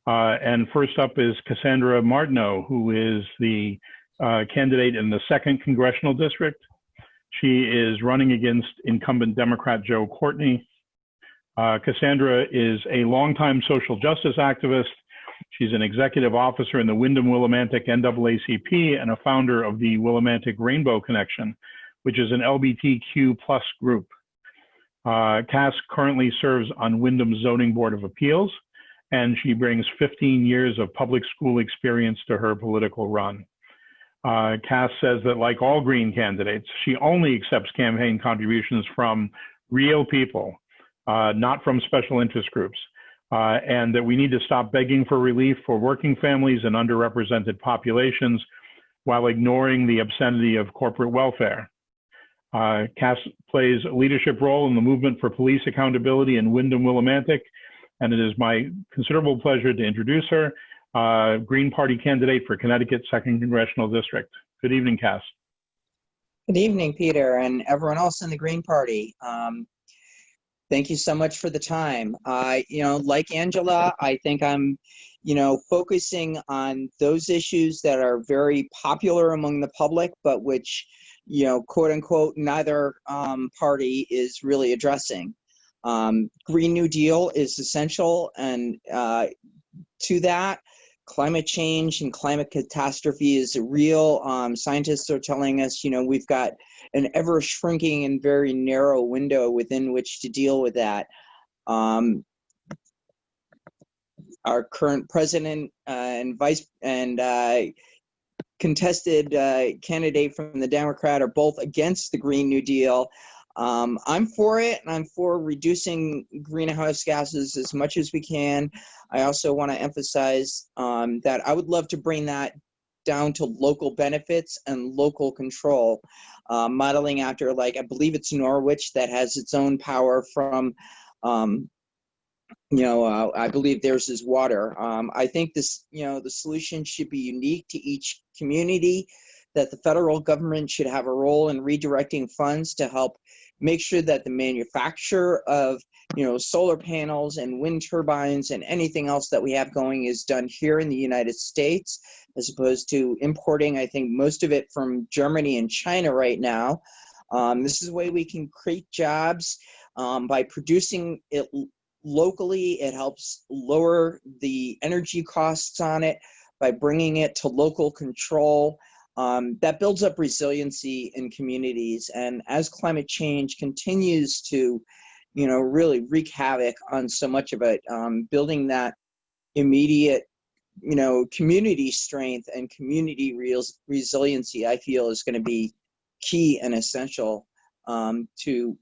And first up is Cassandra Martineau, who is the candidate in the 2nd Congressional District. She is running against incumbent Democrat Joe Courtney. Cassandra is a longtime social justice activist. She's an executive officer in the Willimantic NAACP and a founder of the Willimantic Rainbow Connection, which is an LGBTQ+ group. Cass currently serves on Windham's Zoning Board of Appeals, and she brings 15 years of public school experience to her political run. Cass says that, like all Green candidates, she only accepts campaign contributions from real people, not from special interest groups, and that we need to stop begging for relief for working families and underrepresented populations while ignoring the obscenity of corporate welfare. Cass plays a leadership role in the movement for police accountability in Windham Willimantic, and it is my considerable pleasure to introduce her, Green Party candidate for Connecticut's 2nd Congressional District. Good evening, Cass. Good evening, Peter, and everyone else in the Green Party. Thank you so much for the time. Like Angela, I think I'm, focusing on those issues that are very popular among the public, but which, quote unquote, neither party is really addressing. Green New Deal is essential, and to that, climate change and climate catastrophe is real. Scientists are telling us, we've got an ever shrinking and very narrow window within which to deal with that. Our current president and contested candidate from the Democrat are both against the Green New Deal. I'm for it, and I'm for reducing greenhouse gases as much as we can. I also want to emphasize that I would love to bring that down to local benefits and local control, modeling after, I believe it's Norwich that has its own power from, I believe theirs is water. I think this, the solution should be unique to each community, that the federal government should have a role in redirecting funds to help make sure that the manufacture of, solar panels and wind turbines and anything else that we have going is done here in the United States, as opposed to importing, I think, most of it from Germany and China right now. This is a way we can create jobs by producing it locally. It helps lower the energy costs on it by bringing it to local control. That builds up resiliency in communities. And as climate change continues to, really wreak havoc on so much of it, building that immediate, community strength and community resiliency, I feel, is going to be key and essential to,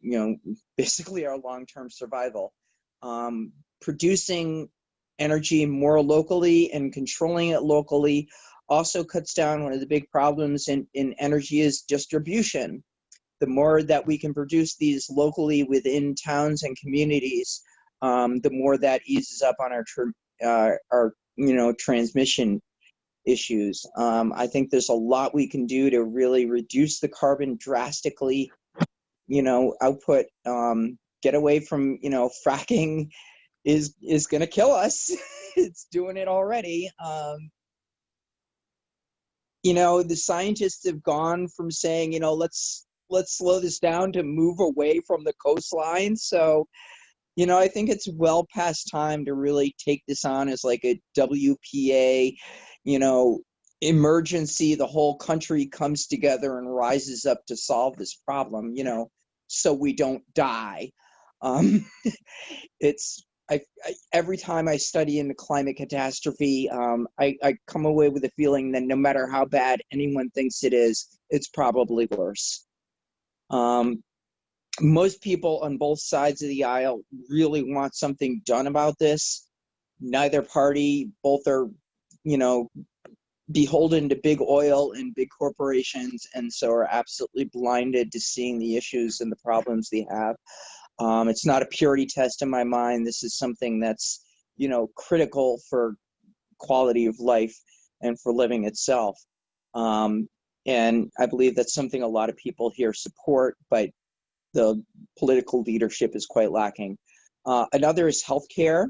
basically our long-term survival. Producing energy more locally and controlling it locally also cuts down. One of the big problems in energy is distribution. The more that we can produce these locally within towns and communities, the more that eases up on our transmission issues. I think there's a lot we can do to really reduce the carbon drastically, output, get away from, fracking is going to kill us. It's doing it already. The scientists have gone from saying, let's slow this down to move away from the coastline. So, I think it's well past time to really take this on as like a WPA, emergency. The whole country comes together and rises up to solve this problem, so we don't die. Every time I study into climate catastrophe, I come away with a feeling that no matter how bad anyone thinks it is, it's probably worse. Most people on both sides of the aisle really want something done about this. Neither party, both are, beholden to big oil and big corporations, and so are absolutely blinded to seeing the issues and the problems they have. It's not a purity test in my mind. This is something that's, critical for quality of life and for living itself. And I believe that's something a lot of people here support, but the political leadership is quite lacking. Another is healthcare.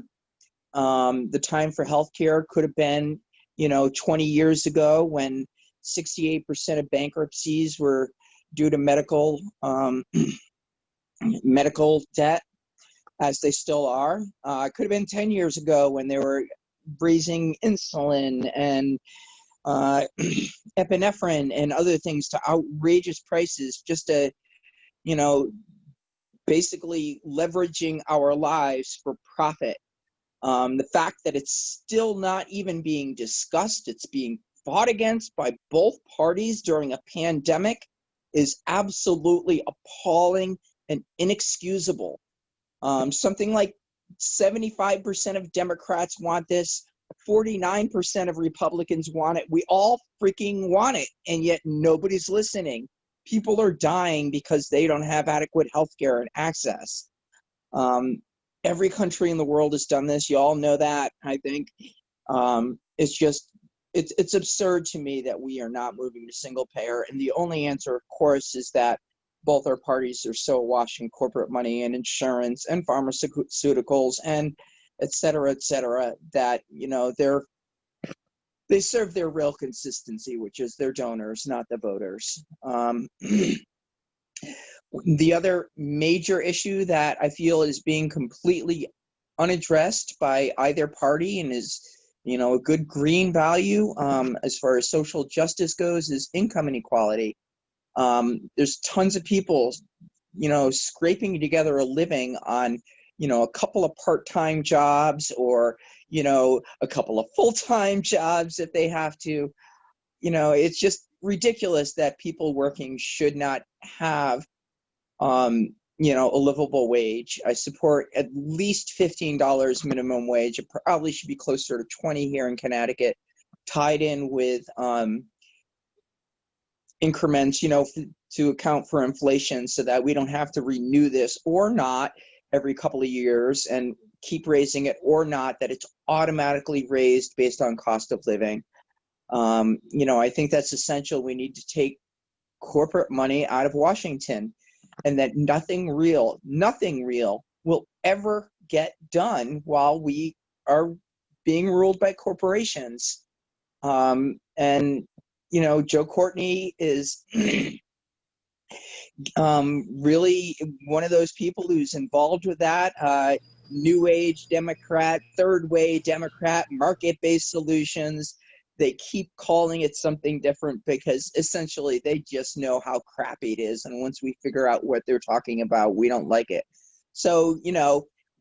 The time for healthcare could have been, 20 years ago when 68% of bankruptcies were due to medical debt, as they still are. It could have been 10 years ago when they were raising insulin and epinephrine and other things to outrageous prices, just to, basically leveraging our lives for profit. The fact that it's still not even being discussed, it's being fought against by both parties during a pandemic, is absolutely appalling and inexcusable. Something like 75% of Democrats want this, 49% of Republicans want it. We all freaking want it, and yet nobody's listening. People are dying because they don't have adequate health care and access. Every country in the world has done this. You all know that, I think. It's absurd to me that we are not moving to single payer. And the only answer, of course, is that both our parties are so awash in corporate money and insurance and pharmaceuticals and et cetera, that, they serve their real consistency, which is their donors, not the voters. The other major issue that I feel is being completely unaddressed by either party and is, a good green value as far as social justice goes is income inequality. There's tons of people, scraping together a living on, a couple of part-time jobs or, a couple of full-time jobs if they have to. It's just ridiculous that people working should not have, a livable wage. I support at least $15 minimum wage. It probably should be closer to 20 here in Connecticut, tied in with increments, to account for inflation so that we don't have to renew this or not every couple of years and keep raising it, or not that it's automatically raised based on cost of living. I think that's essential. We need to take corporate money out of Washington, and that nothing real will ever get done while we are being ruled by corporations. Joe Courtney is really one of those people who's involved with that. New Age Democrat, third way Democrat, market-based solutions. They keep calling it something different because essentially they just know how crappy it is. And once we figure out what they're talking about, we don't like it. So,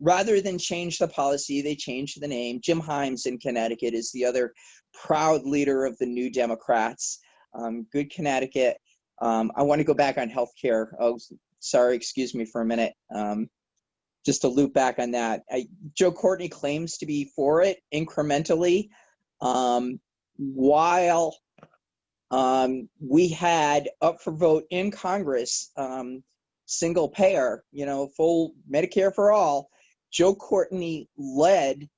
rather than change the policy, they changed the name. Jim Himes in Connecticut is the other proud leader of the New Democrats. Good Connecticut. I want to go back on healthcare. Oh, sorry, excuse me for a minute. Just to loop back on that. Joe Courtney claims to be for it incrementally. While we had up for vote in Congress, single payer, full Medicare for all, Joe Courtney led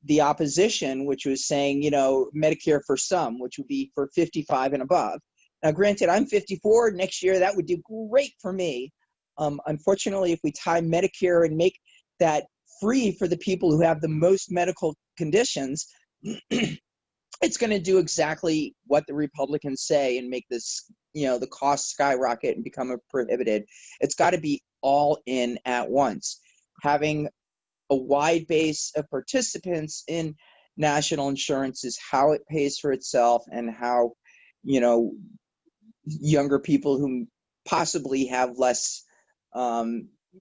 the opposition, which was saying, Medicare for some, which would be for 55 and above. Now, granted, I'm 54. Next year, that would do great for me. Unfortunately, if we tie Medicare and make that free for the people who have the most medical conditions, it's going to do exactly what the Republicans say and make this, the cost skyrocket and become prohibited. It's got to be all in at once. Having a wide base of participants in national insurance is how it pays for itself, and how, younger people who possibly have less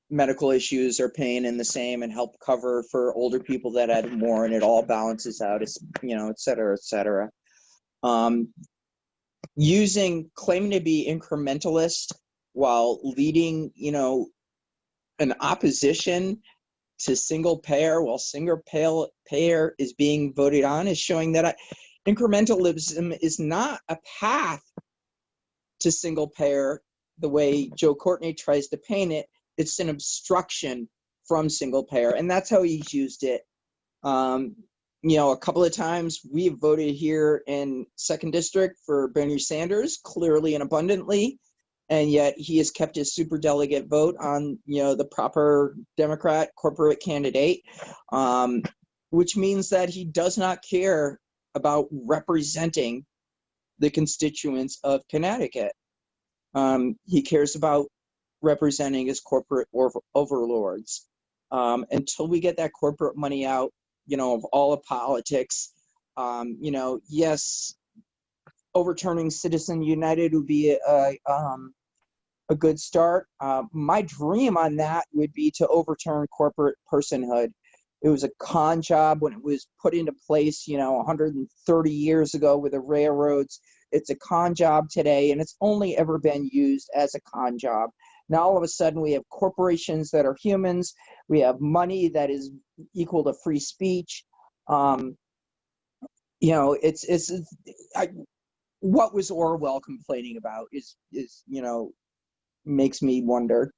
medical issues are paying in the same, and help cover for older people that had more, and it all balances out, et cetera, et cetera. Claiming to be incrementalist while leading, an opposition to single payer while single payer is being voted on is showing that incrementalism is not a path to single payer the way Joe Courtney tries to paint it. It's an obstruction from single payer, and that's how he's used it. A couple of times we've voted here in 2nd District for Bernie Sanders, clearly and abundantly, and yet he has kept his superdelegate vote on, the proper Democrat corporate candidate. which means that he does not care about representing the constituents of Connecticut. He cares about representing his corporate overlords. Until we get that corporate money out, of all of politics, yes, overturning Citizen United would be a good start. My dream on that would be to overturn corporate personhood. It was a con job when it was put into place, 130 years ago with the railroads. It's a con job today, and it's only ever been used as a con job. Now, all of a sudden, we have corporations that are humans. We have money that is equal to free speech. What was Orwell complaining about is makes me wonder.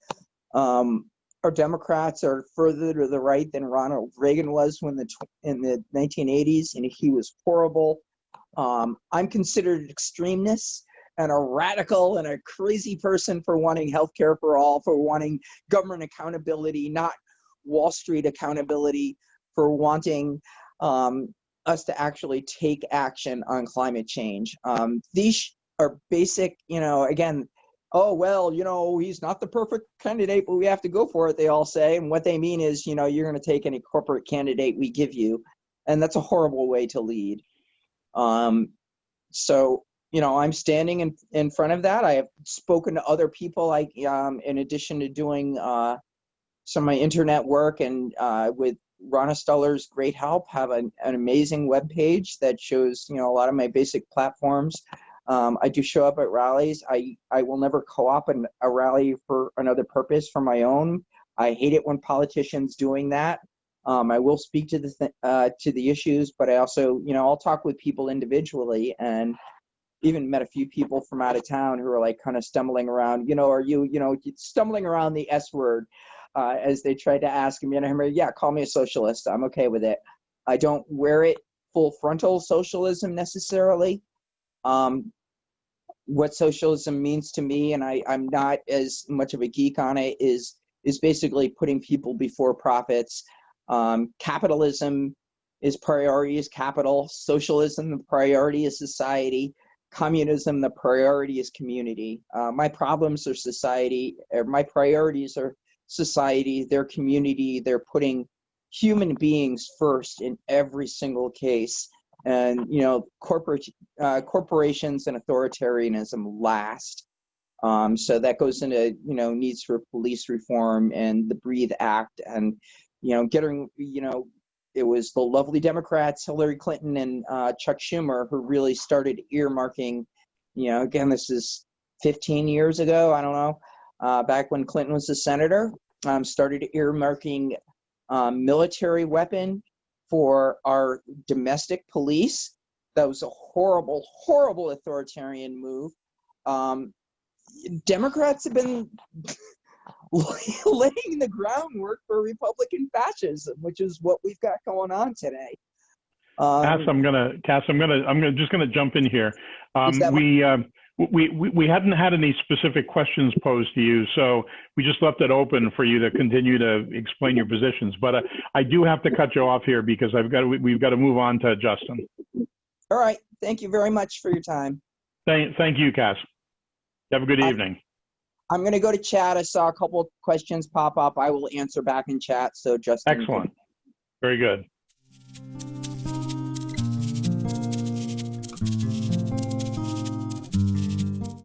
Our Democrats are further to the right than Ronald Reagan was in the 1980s, and he was horrible. I'm considered an extremist and a radical and a crazy person for wanting healthcare for all, for wanting government accountability, not Wall Street accountability, for wanting us to actually take action on climate change. These are basic, again, oh, well, he's not the perfect candidate, but we have to go for it, they all say. And what they mean is, you're going to take any corporate candidate we give you. And that's a horrible way to lead. So, I'm standing in front of that. I have spoken to other people, in addition to doing some of my internet work and with Ronna Stuller's great help, have an amazing webpage that shows, a lot of my basic platforms. I do show up at rallies. I will never co-op a rally for another purpose for my own. I hate it when politicians doing that. I will speak to the issues, but I also, I'll talk with people individually, and even met a few people from out of town who are kind of stumbling around, are you, stumbling around the S word as they tried to ask me, yeah, call me a socialist. I'm okay with it. I don't wear it full frontal socialism necessarily. What socialism means to me, and I'm not as much of a geek on it, is basically putting people before profits. Capitalism is priority is capital. Socialism, the priority is society. Communism, the priority is community. My problems are society, or my priorities are society, their community. They're putting human beings first in every single case. And, corporations and authoritarianism last. So that goes into, needs for police reform and the Breathe Act, and, it was the lovely Democrats, Hillary Clinton and Chuck Schumer, who really started earmarking, again, this is 15 years ago, I don't know, back when Clinton was a senator, started earmarking military weapon for our domestic police. That was a horrible, horrible authoritarian move. Democrats have been laying the groundwork for Republican fascism, which is what we've got going on today. Cass, I'm just gonna jump in here. We hadn't had any specific questions posed to you, so we just left it open for you to continue to explain your positions. But I do have to cut you off here because we've got to move on to Justin. All right. Thank you very much for your time. Thank you, Cass. Have a good evening. I'm going to go to chat. I saw a couple of questions pop up. I will answer back in chat. So Justin. Excellent. Very good.